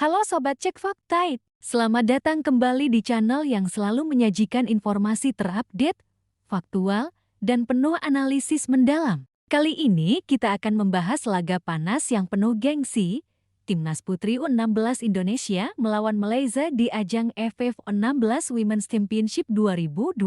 Halo Sobat Cek Fakta, selamat datang kembali di channel yang selalu menyajikan informasi terupdate, faktual, dan penuh analisis mendalam. Kali ini kita akan membahas laga panas yang penuh gengsi, Timnas Putri U16 Indonesia melawan Malaysia di ajang AFF U16 Women's Championship 2025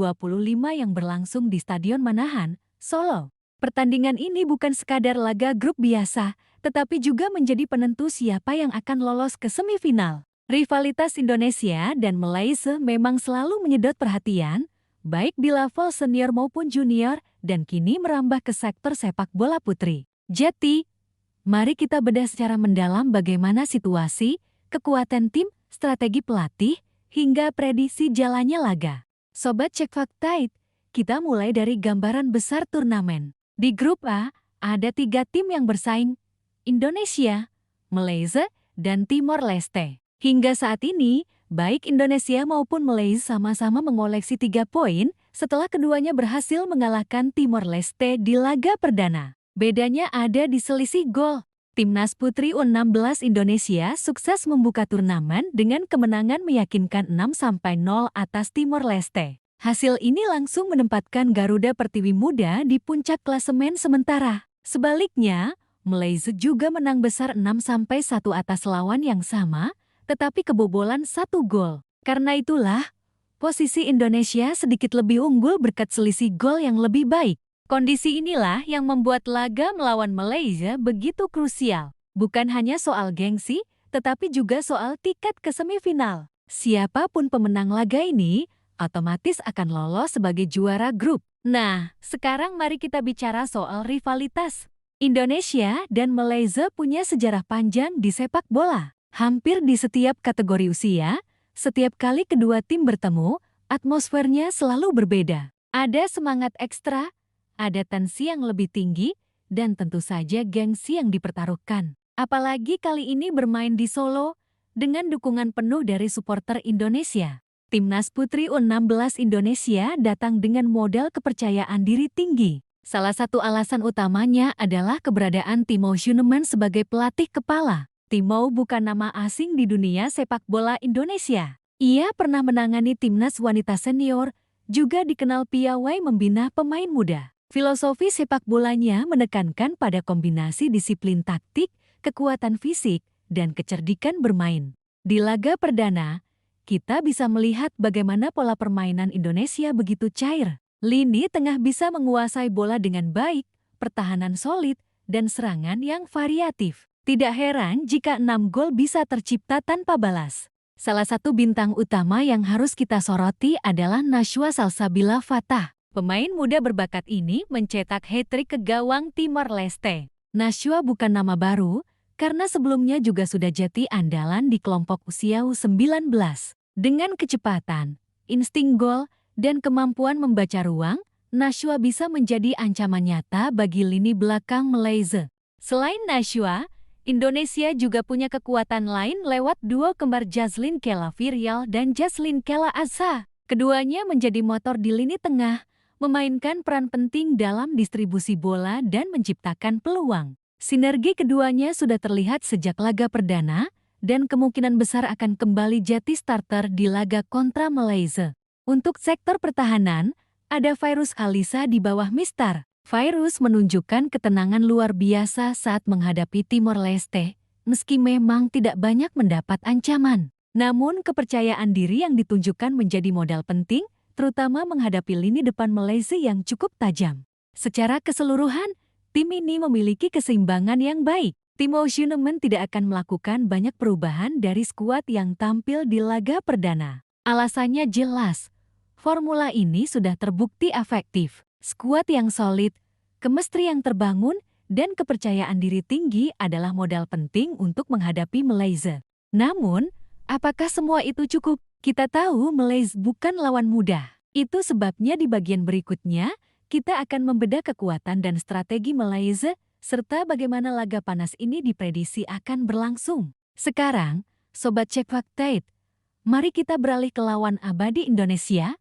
yang berlangsung di Stadion Manahan, Solo. Pertandingan ini bukan sekadar laga grup biasa, tetapi juga menjadi penentu siapa yang akan lolos ke semifinal. Rivalitas Indonesia dan Malaysia memang selalu menyedot perhatian, baik di level senior maupun junior, dan kini merambah ke sektor sepak bola putri. Jadi, mari kita bedah secara mendalam bagaimana situasi, kekuatan tim, strategi pelatih, hingga prediksi jalannya laga. Sobat Cek Fakta, kita mulai dari gambaran besar turnamen. Di grup A, ada 3 tim yang bersaing, Indonesia, Malaysia, dan Timor Leste. Hingga saat ini, baik Indonesia maupun Malaysia sama-sama mengoleksi 3 poin setelah keduanya berhasil mengalahkan Timor Leste di laga perdana. Bedanya ada di selisih gol. Timnas Putri U16 Indonesia sukses membuka turnamen dengan kemenangan meyakinkan 6-0 atas Timor Leste. Hasil ini langsung menempatkan Garuda Pertiwi Muda di puncak klasemen sementara. Sebaliknya, Malaysia juga menang besar 6-1 atas lawan yang sama, tetapi kebobolan 1 gol. Karena itulah, posisi Indonesia sedikit lebih unggul berkat selisih gol yang lebih baik. Kondisi inilah yang membuat laga melawan Malaysia begitu krusial. Bukan hanya soal gengsi, tetapi juga soal tiket ke semifinal. Siapapun pemenang laga ini, otomatis akan lolos sebagai juara grup. Nah, sekarang mari kita bicara soal rivalitas. Indonesia dan Malaysia punya sejarah panjang di sepak bola. Hampir di setiap kategori usia, setiap kali kedua tim bertemu, atmosfernya selalu berbeda. Ada semangat ekstra, ada tensi yang lebih tinggi, dan tentu saja gengsi yang dipertaruhkan. Apalagi kali ini bermain di Solo, dengan dukungan penuh dari supporter Indonesia. Timnas Putri U16 Indonesia datang dengan modal kepercayaan diri tinggi. Salah satu alasan utamanya adalah keberadaan Timo Schueneman sebagai pelatih kepala. Timo bukan nama asing di dunia sepak bola Indonesia. Ia pernah menangani timnas wanita senior, juga dikenal piawai membina pemain muda. Filosofi sepak bolanya menekankan pada kombinasi disiplin taktik, kekuatan fisik, dan kecerdikan bermain. Di laga perdana, kita bisa melihat bagaimana pola permainan Indonesia begitu cair. Lini tengah bisa menguasai bola dengan baik, pertahanan solid, dan serangan yang variatif. Tidak heran jika 6 gol bisa tercipta tanpa balas. Salah satu bintang utama yang harus kita soroti adalah Najwa Salsabila Fattah. Pemain muda berbakat ini mencetak hat-trick ke gawang Timor Leste. Najwa bukan nama baru, karena sebelumnya juga sudah jadi andalan di kelompok usia U19. Dengan kecepatan, insting gol, dan kemampuan membaca ruang, Najwa bisa menjadi ancaman nyata bagi lini belakang Malaysia. Selain Najwa, Indonesia juga punya kekuatan lain lewat duo kembar Jazlyn Kella Virial dan Jaslyn Kella Azza. Keduanya menjadi motor di lini tengah, memainkan peran penting dalam distribusi bola dan menciptakan peluang. Sinergi keduanya sudah terlihat sejak laga perdana, dan kemungkinan besar akan kembali jadi starter di laga kontra Malaysia. Untuk sektor pertahanan, ada Fairuz Alisa di bawah Mister. Fairuz menunjukkan ketenangan luar biasa saat menghadapi Timor Leste, meski memang tidak banyak mendapat ancaman. Namun kepercayaan diri yang ditunjukkan menjadi modal penting, terutama menghadapi lini depan Malaysia yang cukup tajam. Secara keseluruhan, tim ini memiliki keseimbangan yang baik. Timo Schueneman tidak akan melakukan banyak perubahan dari skuad yang tampil di laga perdana. Alasannya jelas, formula ini sudah terbukti efektif. Skuad yang solid, chemistry yang terbangun, dan kepercayaan diri tinggi adalah modal penting untuk menghadapi Malaysia. Namun, apakah semua itu cukup? Kita tahu Malaysia bukan lawan mudah. Itu sebabnya di bagian berikutnya, kita akan membedah kekuatan dan strategi Malaysia, serta bagaimana laga panas ini diprediksi akan berlangsung. Sekarang, Sobat Cek Fakta, mari kita beralih ke lawan abadi Indonesia,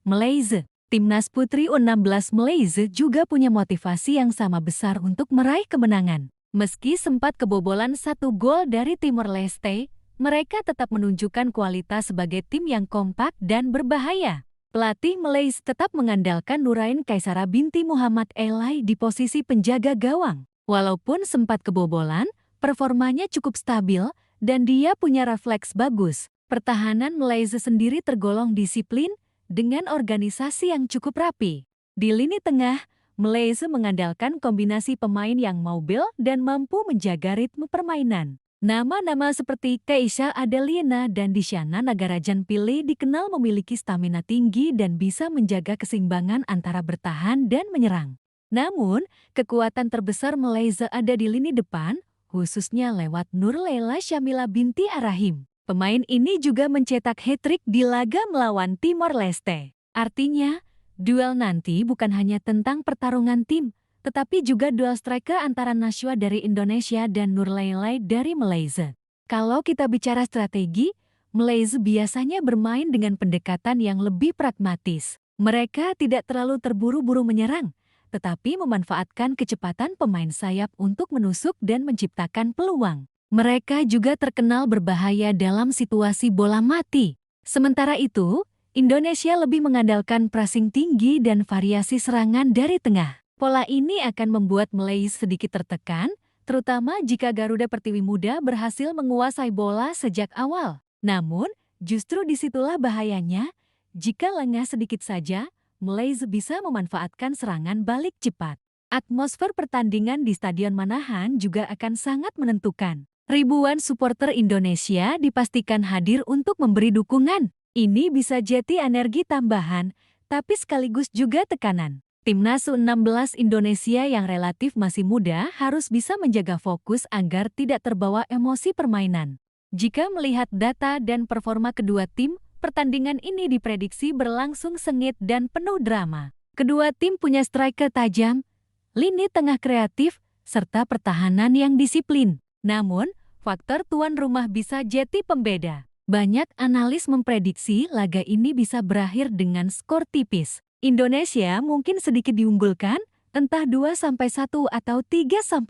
Malaysia. Timnas Putri U16 Malaysia juga punya motivasi yang sama besar untuk meraih kemenangan. Meski sempat kebobolan 1 gol dari Timor Leste, mereka tetap menunjukkan kualitas sebagai tim yang kompak dan berbahaya. Pelatih Malaysia tetap mengandalkan Nurain Kaisara binti Muhammad Elai di posisi penjaga gawang. Walaupun sempat kebobolan, performanya cukup stabil dan dia punya refleks bagus. Pertahanan Malaysia sendiri tergolong disiplin dengan organisasi yang cukup rapi. Di lini tengah, Malaysia mengandalkan kombinasi pemain yang mobil dan mampu menjaga ritme permainan. Nama-nama seperti Keisha Adelina dan Disyana Nagarajan Pillay dikenal memiliki stamina tinggi dan bisa menjaga keseimbangan antara bertahan dan menyerang. Namun, kekuatan terbesar Malaysia ada di lini depan, khususnya lewat Nurlela Syamila binti Arahim. Pemain ini juga mencetak hat-trick di laga melawan Timor Leste. Artinya, duel nanti bukan hanya tentang pertarungan tim, tetapi juga duel striker antara Nashwa dari Indonesia dan Nurlela dari Malaysia. Kalau kita bicara strategi, Malaysia biasanya bermain dengan pendekatan yang lebih pragmatis. Mereka tidak terlalu terburu-buru menyerang, tetapi memanfaatkan kecepatan pemain sayap untuk menusuk dan menciptakan peluang. Mereka juga terkenal berbahaya dalam situasi bola mati. Sementara itu, Indonesia lebih mengandalkan pressing tinggi dan variasi serangan dari tengah. Pola ini akan membuat Malaysia sedikit tertekan, terutama jika Garuda Pertiwi Muda berhasil menguasai bola sejak awal. Namun, justru disitulah bahayanya, jika lengah sedikit saja, Malaysia bisa memanfaatkan serangan balik cepat. Atmosfer pertandingan di Stadion Manahan juga akan sangat menentukan. Ribuan supporter Indonesia dipastikan hadir untuk memberi dukungan. Ini bisa jadi energi tambahan, tapi sekaligus juga tekanan. Timnas U16 Indonesia yang relatif masih muda harus bisa menjaga fokus agar tidak terbawa emosi permainan. Jika melihat data dan performa kedua tim, pertandingan ini diprediksi berlangsung sengit dan penuh drama. Kedua tim punya striker tajam, lini tengah kreatif, serta pertahanan yang disiplin. Namun, faktor tuan rumah bisa jadi pembeda. Banyak analis memprediksi laga ini bisa berakhir dengan skor tipis. Indonesia mungkin sedikit diunggulkan, entah 2-1 atau 3-2.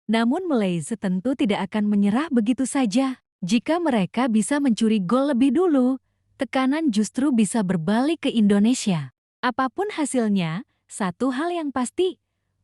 Namun Malaysia tentu tidak akan menyerah begitu saja. Jika mereka bisa mencuri gol lebih dulu, tekanan justru bisa berbalik ke Indonesia. Apapun hasilnya, satu hal yang pasti,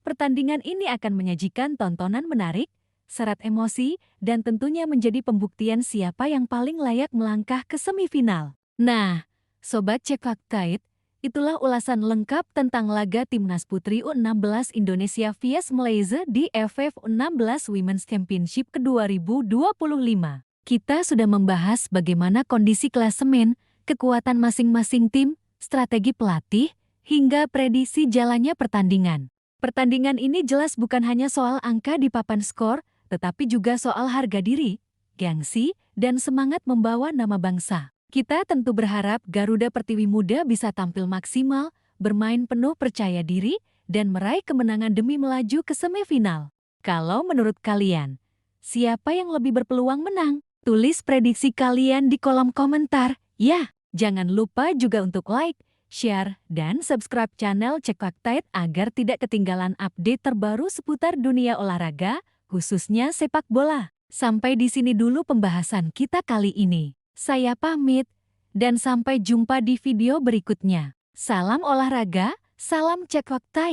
pertandingan ini akan menyajikan tontonan menarik, syarat emosi, dan tentunya menjadi pembuktian siapa yang paling layak melangkah ke semifinal. Nah, Sobat Cek Fakta, itulah ulasan lengkap tentang laga Timnas Putri U16 Indonesia vs Malaysia di AFF U16 Women's Championship ke-2025. Kita sudah membahas bagaimana kondisi klasemen, kekuatan masing-masing tim, strategi pelatih, hingga prediksi jalannya pertandingan. Pertandingan ini jelas bukan hanya soal angka di papan skor, tetapi juga soal harga diri, gengsi, dan semangat membawa nama bangsa. Kita tentu berharap Garuda Pertiwi Muda bisa tampil maksimal, bermain penuh percaya diri, dan meraih kemenangan demi melaju ke semifinal. Kalau menurut kalian, siapa yang lebih berpeluang menang? Tulis prediksi kalian di kolom komentar. Ya, jangan lupa juga untuk like, share, dan subscribe channel Cek Fakta agar tidak ketinggalan update terbaru seputar dunia olahraga, khususnya sepak bola. Sampai di sini dulu pembahasan kita kali ini. Saya pamit, dan sampai jumpa di video berikutnya. Salam olahraga, salam Cek Fakta.